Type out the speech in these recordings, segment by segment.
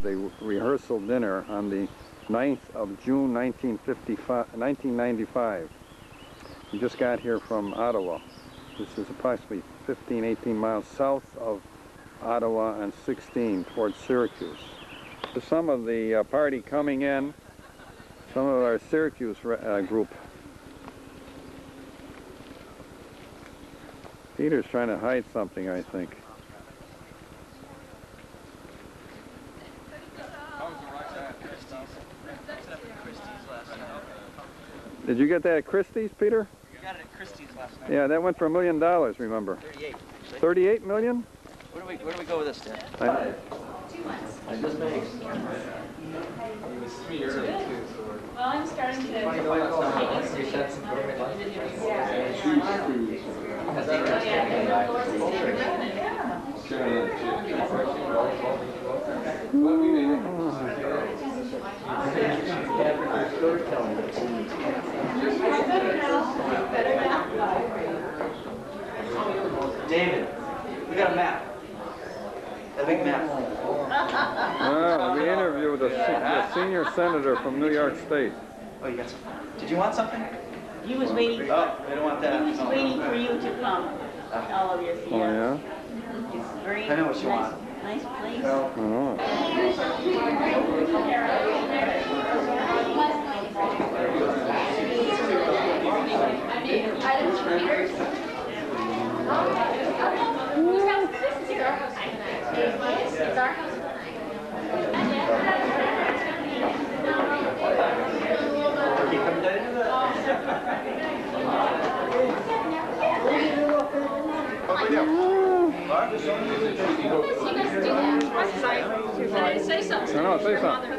the rehearsal dinner on the 9th of June 1995. We just got here from Ottawa. This is approximately 15, 18 miles south of Ottawa and 16 towards Syracuse. Some of the party coming in, some of our Syracuse group. Peter's trying to hide something, I think. Did you get that at Christie's, Peter? Got it at Christie's last night. Yeah, that went for $1 million, remember? 38. 38 million? Where do we go with this, Dan? 2 months. I just made. Well, I'm starting to David, we got a map. A big map. We interviewed the senior senator from New York State. Oh, you got some. Did you want something? He was waiting. Oh, they don't want that. He was waiting for you to come. All of your Oh, yeah? It's very I know what you want. nice place. Oh. It's our house. Say something. No, say something.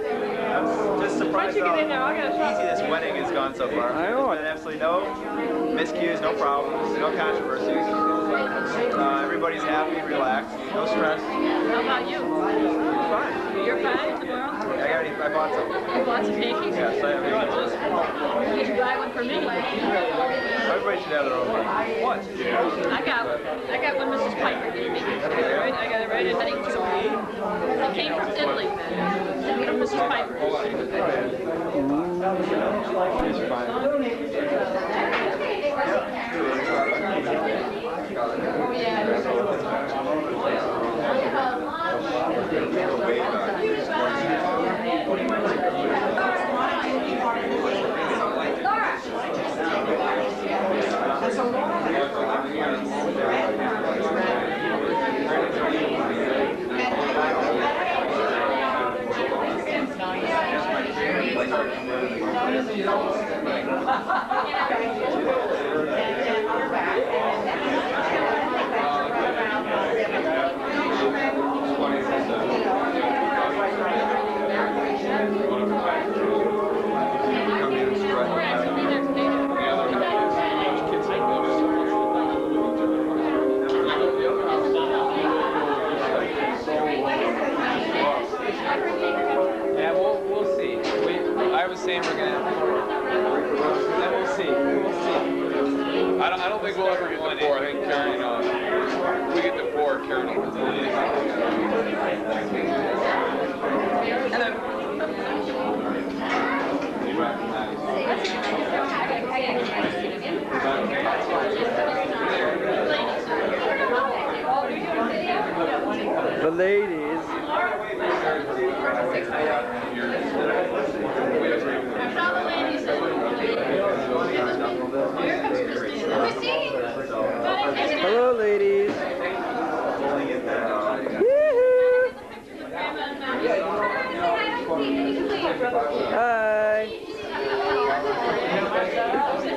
Just surprised how easy this wedding has gone so far. I know it. There's been absolutely no miscues, no problems, no controversies. Everybody's happy, relaxed, no stress. How about you? Fine. You're fine tomorrow? I bought some. You bought some pancakes? Yes, I have. You should buy one for me. Everybody should have their own one. What? I got one Mrs. Piper gave me. I got it right at Heading 2. It came from Italy. From Mrs. Piper. It's fine. I don't think we'll ever get to 4. I think Karen, if we get to 4, Karen will continue. The ladies. Hello, ladies. Hi.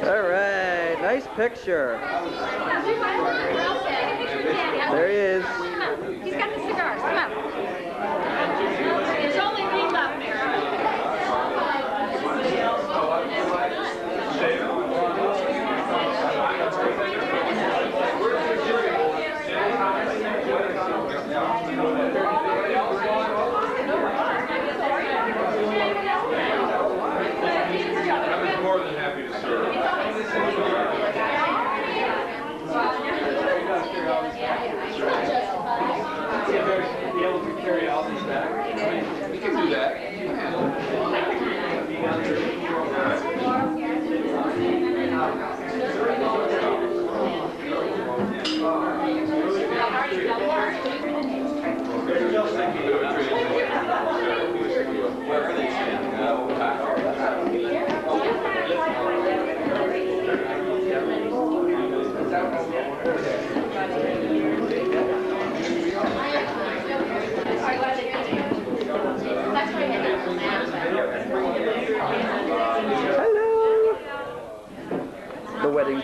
All right, nice picture. There he is. He's got the cigars. Come on. There's only 3 left there. I'm more than happy to serve.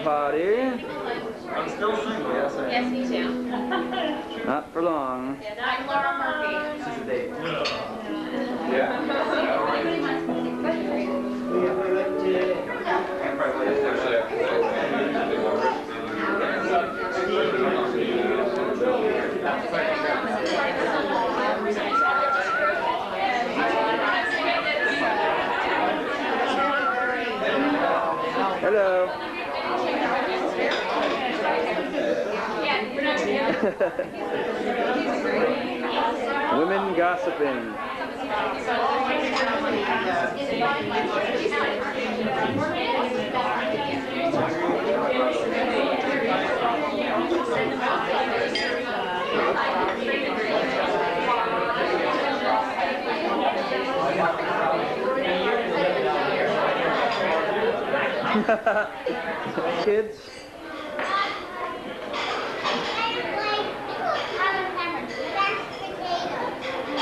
party. I'm still single. Yes, I Yes, me too. Not for long. I'm Laura Murphy. This is the date. Hello. Women gossiping. Kids.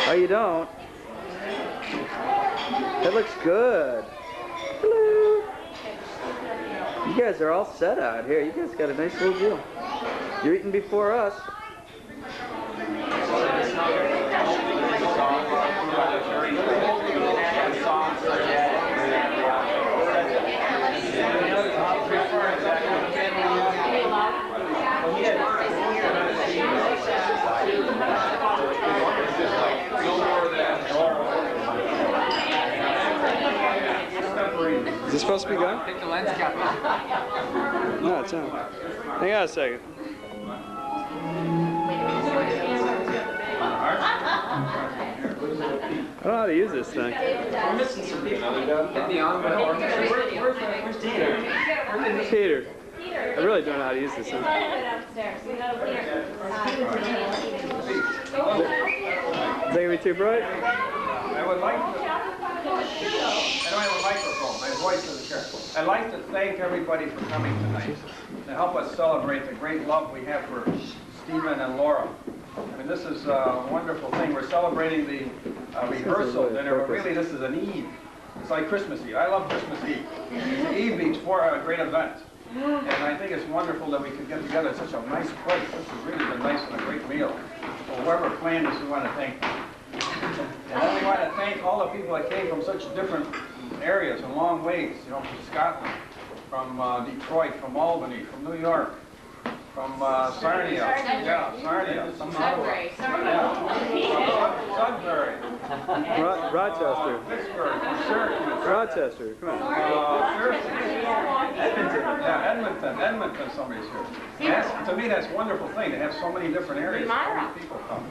Oh, you don't? That looks good. Hello. You guys are all set out here. You guys got a nice little deal. You're eating before us. Is this supposed to be going? Take the lens cap off. No, it's not. Hang on a second. I don't know how to use this thing. We're missing some people. Hit the on button. Where's Peter? Peter. I really don't know how to use this thing. Is that gonna be too bright? I would like to, I don't have a microphone, my voice is here. I'd like to thank everybody for coming tonight to help us celebrate the great love we have for Stephen and Laura. I mean, this is a wonderful thing. We're celebrating the rehearsal dinner, but really this is an Eve. It's like Christmas Eve. I love Christmas Eve. It's the eve before a great event. And I think it's wonderful that we could get together at such a nice place. This has really been nice and a great meal. So whoever planned this, we want to thank them. And then we want to thank all the people that came from such different areas and long ways, you know, from Scotland, from Detroit, from Albany, from New York, from Sarnia, yeah, Sarnia, from Sudbury. yeah, Sudbury, Rochester. Pittsburgh, from Syracuse, Rochester, come on. Edmonton, somebody's here. To me, that's a wonderful thing to have so many different areas, so many people come.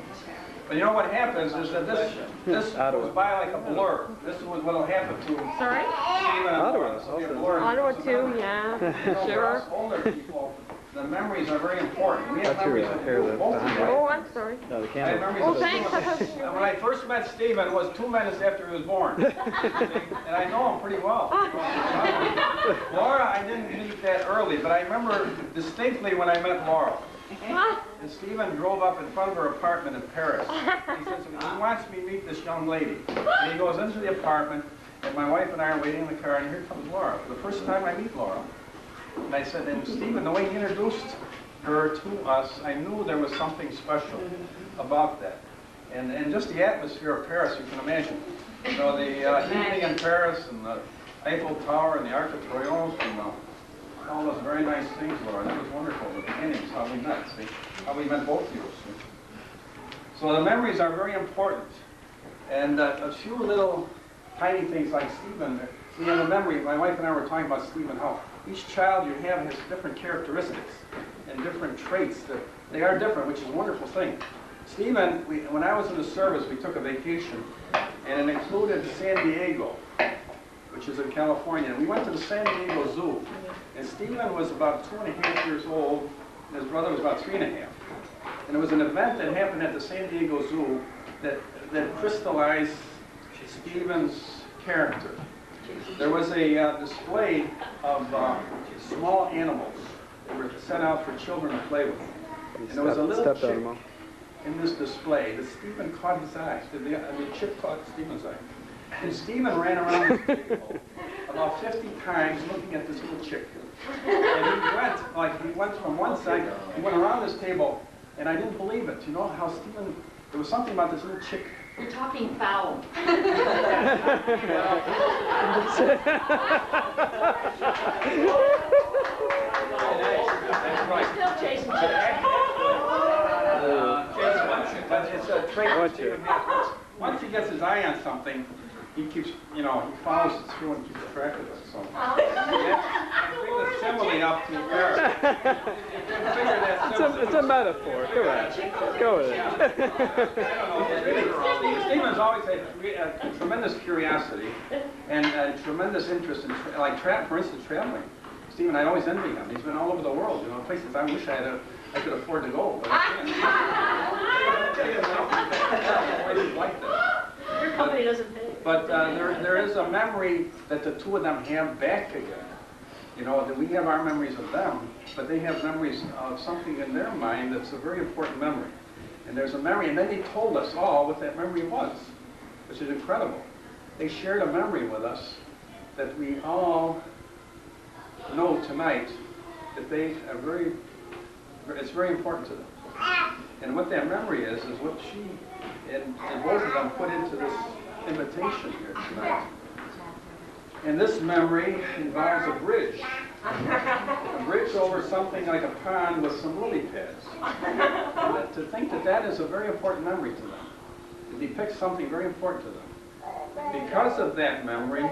But you know what happens is that this goes by like a blur. This is what will happen to Sorry? Stephen and Laura. This will be a blur. Ottawa too, yeah. You know, for Sure. us older people, the memories are very important. We have That's your, memories of hair you, that's both of behind you. you. Oh, I'm sorry. No, the I have candle. memories Oh, of thanks. And when I first met Stephen, it was 2 minutes after he was born. And I know him pretty well. Laura, I didn't meet that early, but I remember distinctly when I met Laura. And Stephen drove up in front of her apartment in Paris. He says, he wants me to meet this young lady. And he goes into the apartment, and my wife and I are waiting in the car, and here comes Laura. For the first time I meet Laura. And I said, and Stephen, the way he introduced her to us, I knew there was something special about that. And just the atmosphere of Paris, you can imagine. You know, the evening in Paris, and the Eiffel Tower, and the Arc de Triomphe, and all those very nice things, Laura. That was wonderful, the beginnings, how we met, see? How we met both of you, see? So the memories are very important. And a few little tiny things like Stephen, we have a memory, my wife and I were talking about Stephen, how each child you have has different characteristics and different traits. That they are different, which is a wonderful thing. Stephen, when I was in the service, we took a vacation, and it included San Diego, which is in California. We went to the San Diego Zoo, and Stephen was about 2.5 years old, and his brother was about 3.5. And it was an event that happened at the San Diego Zoo that crystallized Stephen's character. There was a display of small animals that were set out for children to play with. And there was a little chick in this display that Stephen caught his eye. The chick caught Stephen's eye. And Stephen ran around the table about 50 times looking at this little chick. And he went from one side, he went around this table, and I didn't believe it. You know how Stephen, there was something about this little chick. You're talking foul. Still chasing chicks. It's a trait that Stephen has. Once he gets his eye on something, he keeps, he follows it through and keeps track of it. So bring the simile up to the parrot. It's a metaphor. Come on. Go with it. Stephen's always had a tremendous curiosity and a tremendous interest in, for instance, traveling. Stephen, I always envy him. He's been all over the world, places I wish I could afford to go, but I can't. Places like that. Your company doesn't pay. But there is a memory that the two of them have back together. That we have our memories of them, but they have memories of something in their mind that's a very important memory. And there's a memory, and then they told us all what that memory was, which is incredible. They shared a memory with us that we all know tonight that they are it's very important to them. And what that memory is what she and both of them put into this invitation here tonight. And this memory involves a bridge. A bridge over something like a pond with some lily pads. And to think that is a very important memory to them. It depicts something very important to them. Because of that memory,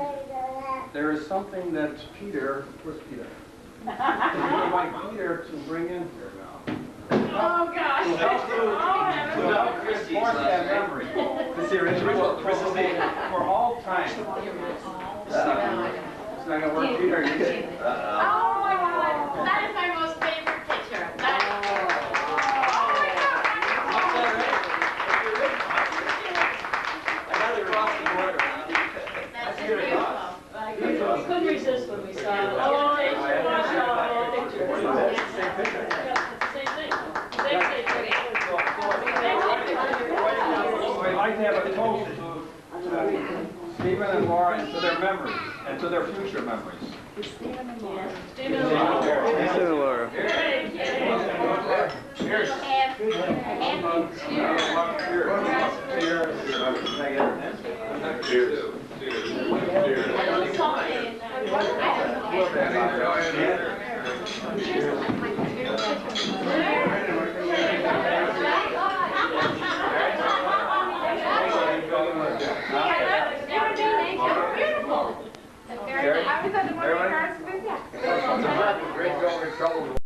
there is something that Peter, where's Peter? I invite Peter to bring in here now. Oh, gosh. To help reinforce that memory. This the original Chris's name. For all time. It's not going to work, Peter. Oh, my God. That is my most favorite picture. That's beautiful. We couldn't resist when we saw the invitation. We saw all the pictures. It's the same thing. Same thing. I'd like to have a toast to Stephen and Laura and to their memories and to their future memories. Stephen and Laura. Stephen and Laura. Cheers. Cheers.